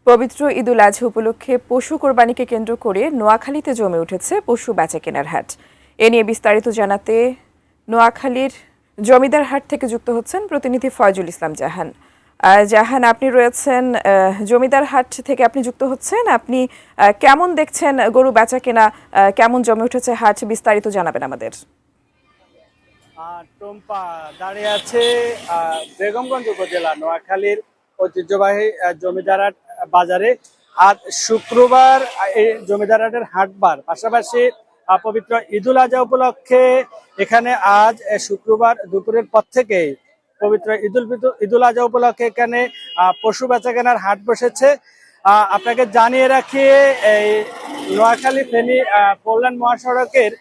পবিত্র ঈদুল আজহা উপলক্ষে পশু কোরবানিকে কেন্দ্র করে নোয়াখালীতে জমে উঠেছে পশু বেচাকেনার হাট। এ নিয়ে বিস্তারিত জানাতে নোয়াখালীর জমিদার হাট থেকে যুক্ত হচ্ছেন প্রতিনিধি ফয়জুল ইসলাম জাহান। জাহান, আপনি রয়েছেন জমিদার হাট থেকে, আপনি যুক্ত হচ্ছেন। আপনি কেমন দেখছেন গরু বেচাকেনা, কেমন জমে উঠেছে হাট, বিস্তারিত জানাবেন আমাদের। টুম্পা দাঁড়িয়ে আছে বেগমগঞ্জ উপজেলা নোয়াখালীর ঐতিহ্যবাহী জমিদারহাট বাজারে। আজ শুক্রবার এই জমিদারহাটের হাটবার, পাশাপাশি পবিত্র ঈদুল আজহা উপলক্ষে এখানে আজ শুক্রবার দুপুরের পর থেকেই পবিত্র ঈদুল আজহা উপলক্ষে এখানে পশু বেচাকেনার হাট বসেছে। আপনাকে জানিয়ে রাখি, এই নোয়াখালী ফেনী কল্যাণ মহাসড়কের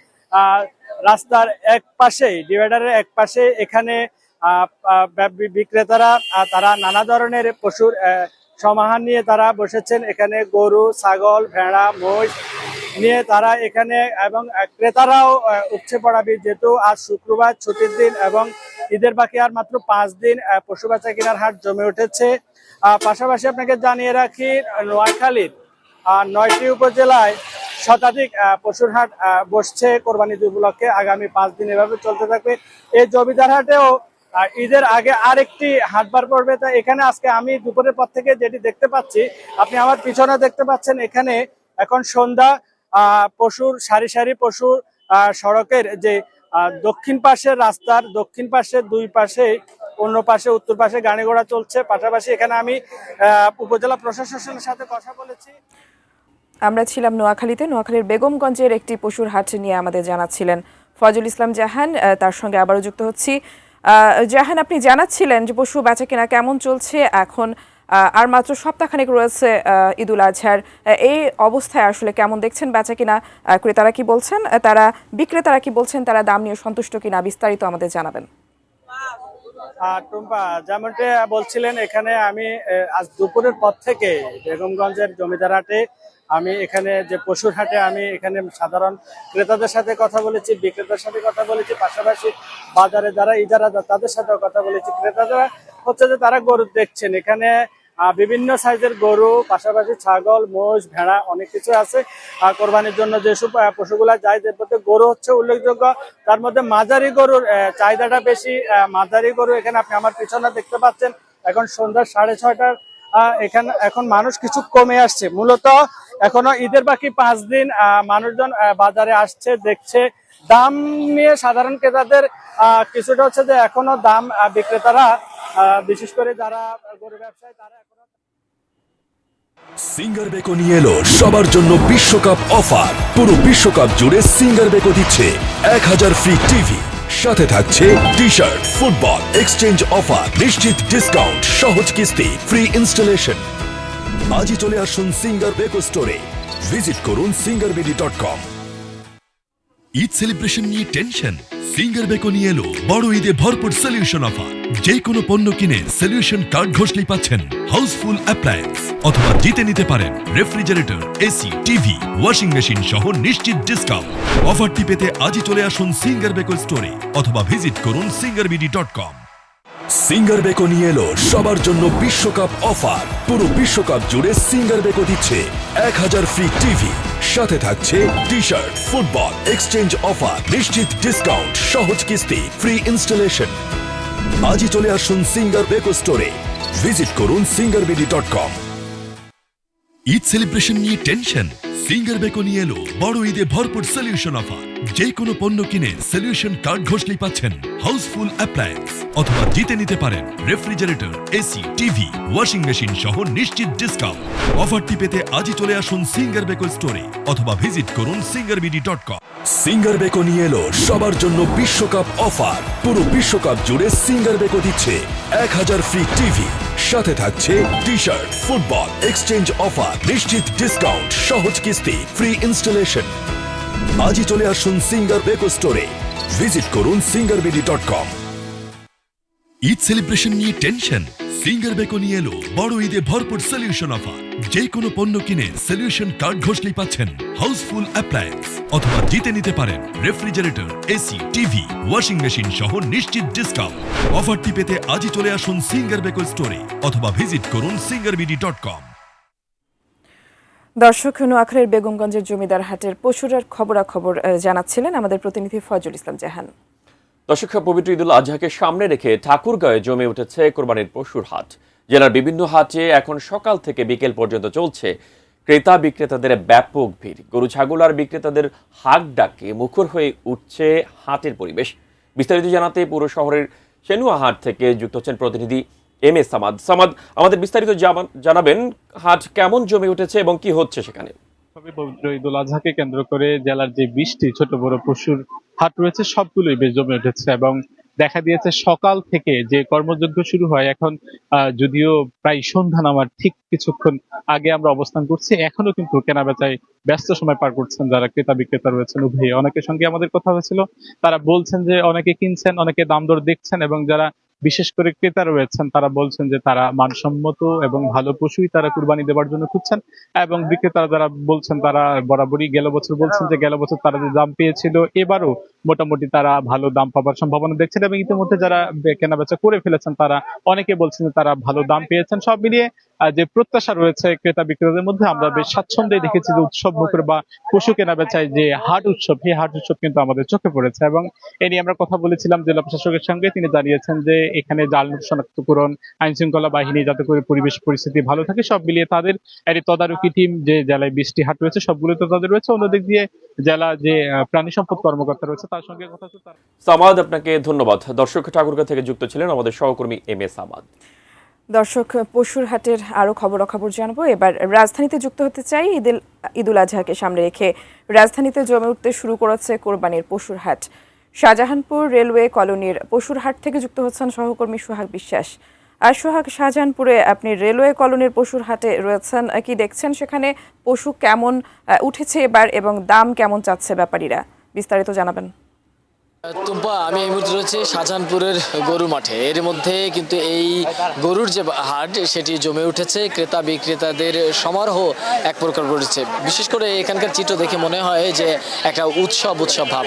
রাস্তার এক পাশে, ডিভাইডারের এক পাশে এখানে বিক্রেতারা তারা নানা ধরনের পশুর সমাহার নিয়ে তারা বসেছেন। এখানে গরু, ছাগল, ভেড়া, মহিষ নিয়ে তারা এখানে, এবং ক্রেতারাও উপচে পড়াবি, যেহেতু আজ শুক্রবার ছুটির দিন এবং ঈদের বাকি আর মাত্র 5 দিন পশু বেচা কেনার হাট জমে উঠেছে। পাশাপাশি আপনাকে জানিয়ে রাখি, নোয়াখালীর 9টি উপজেলায় শতাধিক পশুর হাট বসছে কোরবানি ঈদ উপলক্ষে। আগামী 5 দিন এভাবে চলতে থাকবে। এই জমিদার হাটেও ঈদের আগে আরেকটি হাটবার পড়বে। তা এখানে আজকে আমি দুপুরের পর থেকে যেটি দেখতে পাচ্ছি, আপনি আমার পিছনে দেখতে পাচ্ছেন, এখানে এখন সন্ধ্যা, পশুর সারি সারি পশুর সড়কের যে দক্ষিণ পাশের রাস্তার দক্ষিণ পাশে দুই পাশে, অন্য পাশে উত্তর পাশে গাড়ি ঘোড়া চলছে। পাশাপাশি এখানে আমি উপজেলা প্রশাসনের সাথে কথা বলেছি। আমরা ছিলাম নোয়াখালীতে, নোয়াখালীর বেগমগঞ্জের একটি পশুর হাট নিয়ে আমাদের জানাচ্ছিলেন ফয়জুল ইসলাম জাহান। তার সঙ্গে আবারও যুক্ত হচ্ছি। জাহান, আপনি জানাচ্ছিলেন যে পশু বেচাকেনা কেমন চলছে এখন, আর মাত্র সপ্তাহখানেক রয়েছে ঈদুল আজহার। এই অবস্থায় আসলে কেমন দেখছেন বেচাকেনা? ক্রেতারা কি বলছেন, বিক্রেতারা কি বলছেন, তারা দাম নিয়ে সন্তুষ্ট কিনা, বিস্তারিত আমাদের জানাবেন। টুম্পা, যেমনটা বলছিলেন, এখানে আমি আজ দুপুরের পর থেকে বেগমগঞ্জের জমিদার হাটে, আমি এখানে যে পশুর হাটে, আমি এখানে সাধারণ ক্রেতাদের সাথে কথা বলেছি, বিক্রেতার সাথে কথা বলেছি, পাশাপাশি বাজারে যারা ইজারাদার তাদের সাথেও কথা বলেছি। ক্রেতারা হচ্ছে যে তারা গরু দেখছেন, এখানে বিভিন্ন সাইজের গরু, পাশাপাশি ছাগল, মোষ, ভেড়া অনেক কিছু আছে। কোরবানির জন্য যেসব পশুগুলা যায়, এর মধ্যে গরু হচ্ছে উল্লেখযোগ্য। তার মধ্যে মাঝারি গরুর চাহিদাটা বেশি। মাঝারি গরু এখানে আপনি আমার পিছনে দেখতে পাচ্ছেন, এখন সন্ধ্যা 6:30টার এখানে এখন মানুষ কিছু কমে আসছে। মূলত এখনো ঈদের বাকি 5 দিন মানুষজন বাজারে আসছে, দেখছে। দাম নিয়ে সাধারণ ক্রেতাদের কিছুটা হচ্ছে যে এখনো দাম, বিক্রেতারা বিশেষ করে যারা গরু ব্যবসায়ী তারা এখনো। সিঙ্গার বেকো নিয়ে এলো সবার জন্য বিশ্বকাপ অফার। পুরো বিশ্বকাপ জুড়ে সিঙ্গার বেকো দিচ্ছে 1000 ফ্রি টিভি, সাথে থাকছে T shirt, football exchange offer, নিশ্চিত ডিসকাউন্ট, সহজ কিস্তি, ফ্রি ইনস্টলেশন। আজই চলে আসুন সিঙ্গার বেকো স্টোরে, ভিজিট করুন singarBD.com। ঈদ সেলিব্রেশন নিয়ে টেনশন? সিঙ্গার বেকো নিয়ে এলো বড় ঈদে ভরপুর সলিউশন অফার। যে কোনো পণ্য কিনে সলিউশন কার্ড ঘষলেই পাচ্ছেন হাউসফুল অ্যাপ্লায়েন্স, অথবা জিতে নিতে পারেন refrigerator, AC, TV, washing machine সহ নিশ্চিত ডিসকাউন্ট। অফারটি পেতে আজই চলে আসুন সিঙ্গার বেকো স্টোরে, অথবা ভিজিট করুন singarBD.com। সিঙ্গার বেকো নিয়ে এলো সবার জন্য বিশ্বকাপ অফার। পুরো বিশ্বকাপ জুড়ে সিঙ্গার বেকো দিচ্ছে 1000 ফ্রি টিভি, সাথে থাকছে T shirt, football exchange offer, নিশ্চিত ডিসকাউন্ট, সহজ কিস্তি, ফ্রি ইনস্টলেশন। আজই চলে আসুন সিঙ্গার বেকো স্টোরে, ভিজিট করুন singarBD.com। ঈদ সেলিব্রেশন নিয়ে টেনশন? সিঙ্গার বেকো নিয়ে এলো বড় ঈদে ভরপুর সলিউশন অফার। যে কোনো পণ্য কিনে সলিউশন কার্ড ঘষলেই পাচ্ছেন হাউসফুল অ্যাপ্লায়েন্স, অথবা জিতে নিতে পারেন refrigerator, AC, TV, washing machine সহ নিশ্চিত ডিসকাউন্ট। অফারটি পেতে আজই চলে আসুন সিঙ্গার বেকো স্টোরে, অথবা ভিজিট করুন singarBD.com। সিঙ্গার বেকো নিয়ে এলো সবার জন্য বিশ্বকাপ অফার। পুরো বিশ্বকাপ জুড়ে সিঙ্গার বেকো দিচ্ছে 1000 ফ্রি টিভি, সাথে থাকছে T shirt, football exchange offer, নিশ্চিত ডিসকাউন্ট, সহজ কিস্তি, ফ্রি ইনস্টলেশন। আজই চলে আসুন সিঙ্গার বেকো স্টোরে, ভিজিট করুন singarBD.com। ঈদ সেলিব্রেশন নিয়ে টেনশন? সিঙ্গার বেকো নিয়ে এলো বড় ঈদে ভরপুর সলিউশন অফার। যে কোনো পণ্য কিনে সলিউশন কার্ড ঘষলেই পাচ্ছেন হাউসফুল অ্যাপ্লায়েন্স, অথবা জিতে নিতে পারেন refrigerator, AC, TV, washing machine সহ নিশ্চিত ডিসকাউন্ট। অফারটি পেতে আজই চলে আসুন সিঙ্গার বেকো স্টোরে, অথবা ভিজিট করুন singarBD.com। দর্শক, নোয়াখালীর বেগমগঞ্জের জমিদার হাটের পশুরার খবরাখবর জানাচ্ছিলেন আমাদের প্রতিনিধি ফজল ইসলাম জাহান। দর্শক, পবিত্র ঈদুল আজহাকে সামনে রেখে ঠাকুরগাঁয়ে জমে উঠেছে কোরবানির পশুর হাট। জেলার বিভিন্ন হাটে এখন সকাল থেকে বিকেল পর্যন্ত চলছে ক্রেতা বিক্রেতাদের ব্যাপক ভিড়। গরু ছাগল আর বিক্রেতাদের হাক ডাকে মুখর হয়ে উঠছে হাটের পরিবেশ। বিস্তারিত জানাতে পুরো শহরের সেনুয়া হাট থেকে যুক্ত হচ্ছেন প্রতিনিধি এম এ সামাদ। সামাদ, আমাদের বিস্তারিত জানাবেন, হাট কেমন জমে উঠেছে এবং কি হচ্ছে সেখানে? পবিত্র ঈদুল আজহাকে কেন্দ্র করে জেলার যে 20টি ছোট বড় পশুর হাট রয়েছে সবগুলোই বেশ জমে উঠেছে এবং দেখা দিয়েছে সকাল থেকে যে কর্মযজ্ঞ শুরু হয় এখন যদিও প্রায় সন্ধ্যা নামার ঠিক কিছুক্ষণ আগে আমরা অবস্থান করছি, এখনো কিন্তু কেনাবেচায় ব্যস্ত সময় পার করছেন যারা ক্রেতা বিক্রেতা রয়েছেন উভয়ই। অনেকের সঙ্গে আমাদের কথা হয়েছিল, তারা বলছেন যে অনেকে কিনছেন, অনেকে দাম দর দেখছেন এবং যারা বিশেষ করে ক্রেতা রয়েছেন তারা বলছেন যে তারা মানসম্মত এবং ভালো পশুই তারা কুরবানি দেওয়ার জন্য খুঁজছেন। এবং বিক্রেতারা যারা বলছেন তারা বরাবরই গেল বছর বলছেন যে গেল বছর তারা যে দাম পেয়েছিল এবারও মোটামুটি তারা ভালো দাম পাবার সম্ভাবনা দেখছেন এবং ইতিমধ্যে যারা কেনাবেচা করে ফেলেছেন তারা অনেকে বলছেন যে তারা ভালো দাম পেয়েছেন। সব মিলিয়ে যে প্রত্যাশা রয়েছে ক্রেতা বিক্রেতাদের মধ্যে, আমরা বেশ স্বাচ্ছন্দ্যে দেখেছি যে উৎসব মুখর বা পশু কেনা বেচায় যে হাট উৎসব, সেই হাট উৎসব কিন্তু আমাদের চোখে পড়েছে এবং এ নিয়ে আমরা কথা বলেছিলাম জেলা প্রশাসকের সঙ্গে। তিনি জানিয়েছেন যে এখানে জাল নোট শনাক্তকরণ, আইন শৃঙ্খলা বাহিনী যাতে করে পরিবেশ পরিস্থিতি ভালো থাকে সব মিলিয়ে তাদের একটি তদারকি টিম যে জেলায় 20টি হাট রয়েছে সবগুলোতে তাদের রয়েছে। অন্যদিক দিয়ে জেলা যে প্রাণী সম্পদ কর্মকর্তা রয়েছে তার সঙ্গে কথা হচ্ছে। সামাদ, আপনাকে ধন্যবাদ। দর্শক, ঠাকুরগাঁ থেকে যুক্ত ছিলেন আমাদের সহকর্মী এম এ সামাদ। দর্শক, পশুর হাটের আরো খবরাখবর জানবো। এবার রাজধানীতে যুক্ত হতে চাই। ঈদুল আজহাকে সামনে রেখে রাজধানীতে জমে উঠতে শুরু করেছে কোরবানির পশুর হাট। শাহজাহানপুর রেলওয়ে কলোনির পশুর হাট থেকে যুক্ত হচ্ছেন সহকর্মী সোহাগ বিশ্বাস। আর সোহাগ, শাহজাহানপুরে আপনি রেলওয়ে কলোনির পশুর হাটে রয়েছেন, কি দেখছেন সেখানে? পশু কেমন উঠেছে এবার এবং দাম কেমন চাচ্ছে ব্যাপারীরা? বিস্তারিত জানাবেন। টুম্পা, আমি এই মুহূর্তে রয়েছে শাহজাহানপুরের গরু মাঠে। এর মধ্যে কিন্তু এই গরুর যে হাট সেটি জমে উঠেছে, ক্রেতা বিক্রেতাদের সমারোহ এক প্রকার রয়েছে। বিশেষ করে এখানকার চিত্র দেখে মনে হয় যে একটা উৎসব ভাব।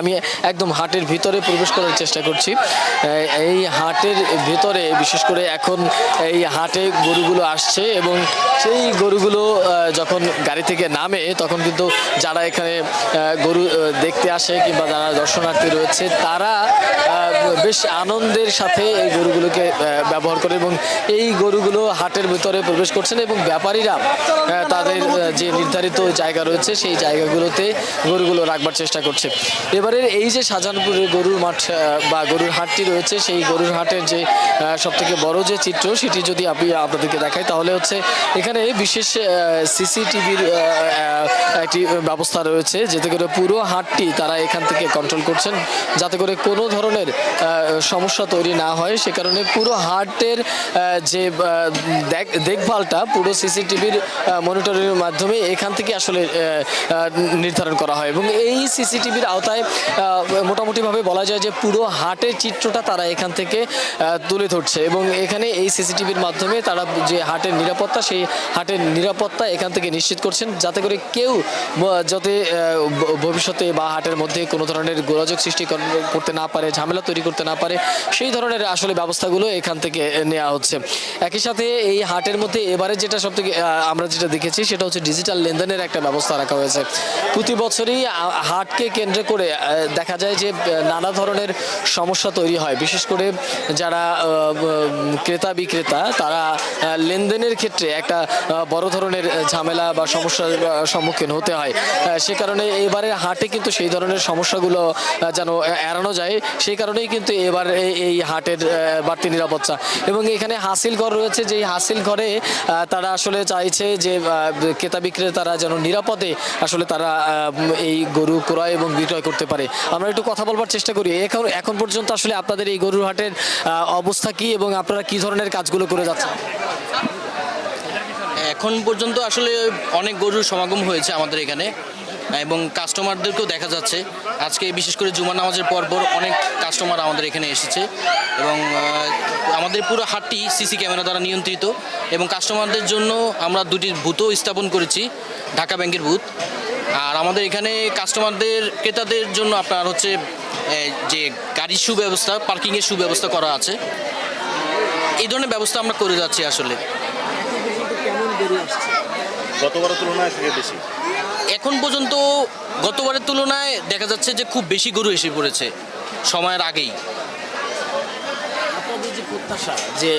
আমি একদম হাটের ভিতরে প্রবেশ করার চেষ্টা করছি। এই হাটের ভিতরে বিশেষ করে এখন এই হাটে গরুগুলো আসছে এবং সেই গরুগুলো যখন গাড়ি থেকে নামে তখন কিন্তু যারা এখানে গরু দেখতে আসে কিংবা যারা দর্শনার্থী রয়েছে তারা বেশ আনন্দের সাথে এই গরুগুলোকে ব্যবহার করে এবং এই গরুগুলো হাটের ভিতরে প্রবেশ করছেন এবং ব্যাপারীরা তাদের যে নির্ধারিত জায়গা রয়েছে সেই জায়গাগুলোতে গরুগুলো রাখবার চেষ্টা করছে। এবারের এই যে শাহজাহানপুরের গরুর মাঠ বা গরুর হাটটি রয়েছে, সেই গরুর হাটের যে সবথেকে বড় যে চিত্র সেটি যদি আপনাদেরকে দেখাই তাহলে হচ্ছে এখানে বিশেষ সিসিটিভির একটি ব্যবস্থা রয়েছে, যাতে করে পুরো হাটটি তারা এখান থেকে কন্ট্রোল করছেন যাতে করে কোনো ধরনের সমস্যা তৈরি না হয়। সে কারণে পুরো হাটের যে দেখভালটা পুরো সিসিটিভির মনিটরিংয়ের মাধ্যমে এখান থেকে আসলে নির্ধারণ করা হয় এবং এই সিসিটিভির আওতায় মোটামুটিভাবে বলা যায় যে পুরো হাটের চিত্রটা তারা এখান থেকে তুলে ধরছে এবং এখানে এই সিসিটিভির মাধ্যমে তারা যে হাটের নিরাপত্তা, সেই হাটের নিরাপত্তা এখান থেকে নিশ্চিত করছেন যাতে করে কেউ যাতে ভবিষ্যতে বা হাটের মধ্যে কোনো ধরনের গোলযোগ সৃষ্টি করতে না পারে, ঝামেলা তৈরি করতে না পারে, সেই ধরনের আসলে ব্যবস্থাগুলো এখান থেকে নেওয়া হচ্ছে। একই সাথে এই হাটের মধ্যে এবারে যেটা সবথেকে আমরা যেটা দেখেছি সেটা হচ্ছে ডিজিটাল লেনদেনের একটা ব্যবস্থা রাখা হয়েছে। প্রতি বছরই হাটকে কেন্দ্র করে দেখা যায় যে নানা ধরনের সমস্যা তৈরি হয়, বিশেষ করে যারা ক্রেতা বিক্রেতা তারা লেনদেনের ক্ষেত্রে একটা বড় ধরনের ঝামেলা বা সমস্যার সম্মুখীন হতে হয়। সে কারণে এবারে হাটে কিন্তু সেই ধরনের সমস্যাগুলো যেন এড়ানো যায়, সেই কারণেই কিন্তু এবার এই হাটের বাড়তি নিরাপত্তা এবং এখানে হাসিল ঘর রয়েছে, যেই হাসিল ঘরে তারা আসলে চাইছে যে ক্রেতা বিক্রেতারা যেন নিরাপদে আসলে তারা এই গরু ক্রয় এবং বিক্রয় করতে পারে। আমরা একটু কথা বলবার চেষ্টা করি। এখন পর্যন্ত আসলে আপনাদের এই গরুর হাটের অবস্থা কি এবং আপনারা কি ধরনের কাজগুলো করে যাচ্ছেন? এখন পর্যন্ত আসলে অনেক গরুর সমাগম হয়েছে আমাদের এখানে এবং কাস্টমারদেরকেও দেখা যাচ্ছে। আজকে বিশেষ করে জুমার নামাজের পর অনেক কাস্টমার আমাদের এখানে এসেছে এবং আমাদের পুরো হাটটি সিসি ক্যামেরা দ্বারা নিয়ন্ত্রিত এবং কাস্টমারদের জন্য আমরা দুটি বুথও স্থাপন করেছি, ঢাকা ব্যাংকের বুথ। আর আমাদের এখানে কাস্টমারদের ক্রেতাদের জন্য আপনার হচ্ছে যে গাড়ির সুব্যবস্থা, পার্কিংয়ের সুব্যবস্থা করা আছে। এই ধরনের ব্যবস্থা আমরা করে যাচ্ছি। আসলে গতবারের তুলনায় থেকে বেশি? এখন পর্যন্ত গতবারের তুলনায় দেখা যাচ্ছে যে খুব বেশি গরু এসে পড়েছে সময়ের আগেই। আপনাদের যে প্রত্যাশা যে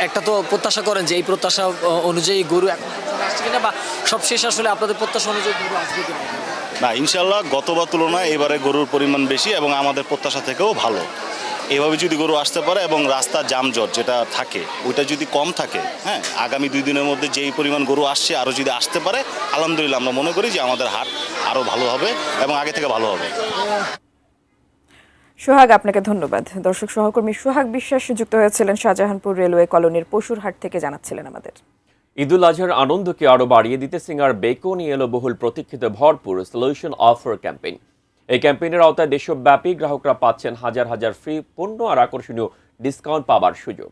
একটা তো প্রত্যাশা করেন যে এই প্রত্যাশা অনুযায়ী গরু এখন আসছে কিনা, বা সবশেষ আসলে আপনাদের প্রত্যাশা অনুযায়ী গরু আসবে কিনা? না, ইনশাল্লাহ গতবার তুলনায় এবারে গরুর পরিমাণ বেশি এবং আমাদের প্রত্যাশা থেকেও ভালো। এভাবে যদি গরু আসতে পারে এবং রাস্তা জামজট যেটা থাকে ওইটা যদি কম থাকে, হ্যাঁ, আগামী 2 দিনের মধ্যে যেই পরিমাণ গরু আসছে আরও যদি আসতে পারে, আলহামদুলিল্লাহ আমরা মনে করি যে আমাদের হাট আরও ভালো হবে এবং আগে থেকে ভালো হবে। সোহাগ, আপনাকে ধন্যবাদ। দর্শক, সহকর্মী সোহাগ বিশ্বাস যুক্ত হয়েছিলেন শাহজাহানপুর রেলওয়ে কলোনির পশুর হাট থেকে, জানাচ্ছিলেন আমাদের। ঈদুল আজহার আনন্দকে আরো বাড়িয়ে দিতে সিঙ্গার বেকো নিয়ে এলো বহুল প্রতীক্ষিত ভরপুর সলিউশন অফার ক্যাম্পেইন। এই ক্যাম্পেইনের আওতায় দেশব্যাপী গ্রাহকরা পাচ্ছেন হাজার হাজার ফ্রি পণ্য আর আকর্ষণীয় ডিসকাউন্ট পাবার সুযোগ।